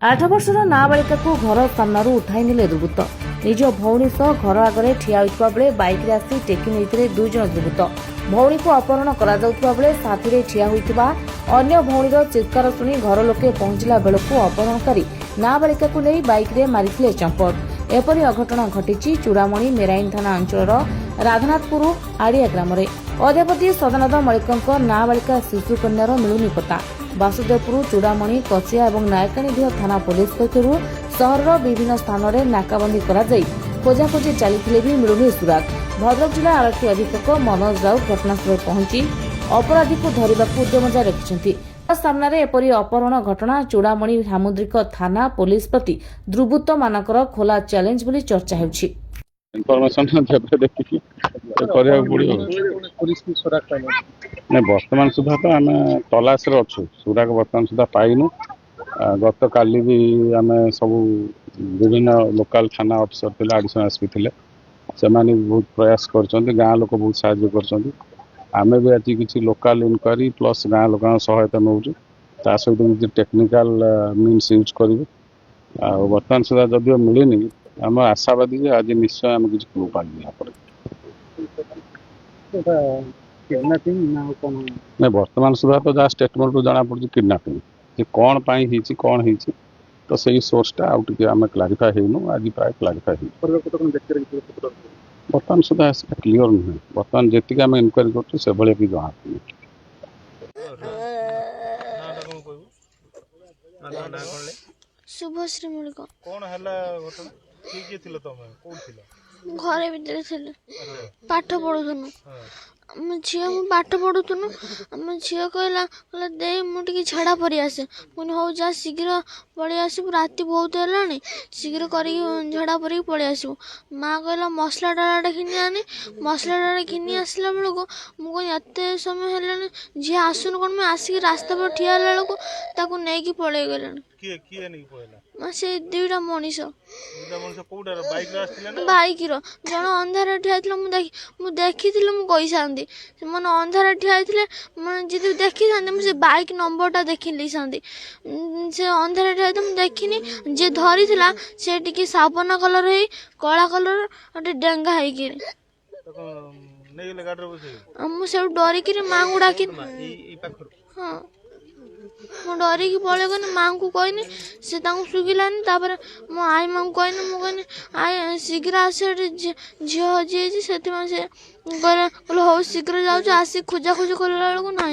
8 ବର୍ଷର ନାବାଳିକାକୁ ଘର ସାମ୍ନାରୁ ଉଠାଇ ନେଲେ ଦୁର୍ବୃତ୍ତ। ନିଜ ଭଉଣୀ ସହ ଘର ଆଗରେ ଠିଆ ହୋଇଥିବା ବେଳେ ବାଇକ୍ରେ ଆସି ଟେକି ନେଇଥିଲେ 2 ଜଣ ଦୁର୍ବୃତ୍ତ। ଭଉଣୀକୁ ଅପହରଣ କରାଯାଉଥିବା ବେଳେ ସାଥିରେ ଠିଆ ହୋଇଥିବା ଅନ୍ୟ ଭଉଣୀର ଚିତ୍କାର ଶୁଣି ଘର ଲୋକେ ପହଞ୍ଚିଲା ବେଳକୁ ଅପହରଣକାରୀ ନାବାଳିକାକୁ ନେଇ ବାଇକ୍ରେ ମାରିଥିଲେ ଚମ୍ପଟ। ଏପରି ଅଘଟଣ ଘଟିଛି ଚୂଡ଼ାମଣି ମେରାଇନ ଥାନା ଅଞ୍ଚଳର ରାଧାନାଥପୁର ଆଡ଼ିଆ ଗ୍ରାମରେ। ଅଦ୍ୟାବଧି ସଦାନନ୍ଦ ମଳିକଙ୍କ ନାବାଳିକା ଶିଶୁ କନ୍ୟାର ମିଳୁନି ପତ୍ତା। ବାସୁଦେବପୁର ଚୂଡ଼ାମଣି କସିଆ ଏବଂ ନାୟକାଣୀବିହ ଥାନା ପୁଲିସ ପକ୍ଷରୁ ସହରର ବିଭିନ୍ନ ସ୍ଥାନରେ ନାକାବନ୍ଦୀ କରାଯାଇ ଖୋଜାଖୋଜି ଚାଲିଥିଲେ ବି ମିଳୁନି ସୁରାଗ। ଭଦ୍ରକ ଜିଲ୍ଲା ଆରକ୍ଷୀ ଅଧୀକ୍ଷକ ମନୋଜ ରାଉତ ଘଟଣାସ୍ଥଳରେ ପହଞ୍ଚି ଅପରାଧୀକୁ ଧରିବାକୁ ଉଦ୍ୟମ ଜାରି ରଖିଛନ୍ତି। ସାମ୍ନାରେ ଏପରି ଅପହରଣ ଘଟଣା ଚୂଡ଼ାମଣି ସାମୁଦ୍ରିକ ଥାନା ପୁଲିସ ପ୍ରତି ଦୁର୍ବୃତ୍ତମାନଙ୍କର ଖୋଲା ଚ୍ୟାଲେଞ୍ଜ ବୋଲି ଚର୍ଚ୍ଚା ହେଉଛି। इनफर्मेशन देखिए बर्तमान सुधा तो आम तलाश अच्छु सुराग बर्तमान सुधा पाइनु। गत काली भी आम सब विभिन्न लोकल थाना ऑफिसर थे एडिशनल एसपी थे से बहुत प्रयास कर गाँ लोक बहुत साहय कर आम भी आज किसी लोकल इनक्वारी प्लस गाँ लोक सहायता नौ सहित किसी टेक्निकाल मीन्स यूज करूँ। बर्तमान सुधा जदिव मिलनी आम आशावादी आज निश्चय आम किसी क्लू पाइबू नहीं बर्तमान सुधा तो जहाँ स्टेटमेंट रू जना पड़ी किडनापिंग कौन पाई कौन होती तो सही सोर्सटा आम क्लारीफाए होनु आज प्राय क्लारीफाए बर्तमान सुधा क्लीयर नुहे। बर्तमान जी आम इनक्वारी कर जना शुभश्री मलिक कौन हला घटना किए थिलो तमे कोन थिलो घरे भीतर थे पाठ पढ़ुथनु आम झील मु पाठ पढ़ुथनु आम झील कहला कहला दे मुझे झाड़ा पड़ी आसे मुझे हो जा शीघ्र पलि आसबू राति बहुत है शीघ्र कर झाड़ा पड़ी पलि आसबू माँ कहला मसला डाला घिनी आने मसला डाला घिनी आसला बेलू मुझे एत समय है झी आसुन कौन मैं आसिक रास्ता पर ठिया बेलू ताकू नहीं पलि गला से दुईटा मनीष बाइक जन अंधार ठिया मुझे देखी मुझे मैंने अंधार ठिया जी देखी था बाइक नंबरटा देखी से अंधार ठिया मुझे देखनी जी धरी से टी साबना कलर है कला कलर गोटे डेंगा है मुझे डरिक माँ को डाक हाँ मु डरिकी पलि गनी माँ को कहनी से शुगिलानी मो आई माँ को कहनी मुझे आई शीघ्र आस झील हजी से कहले हो शीघ्र जाऊँ आसिक खोजा खोजी कला बेलू ना।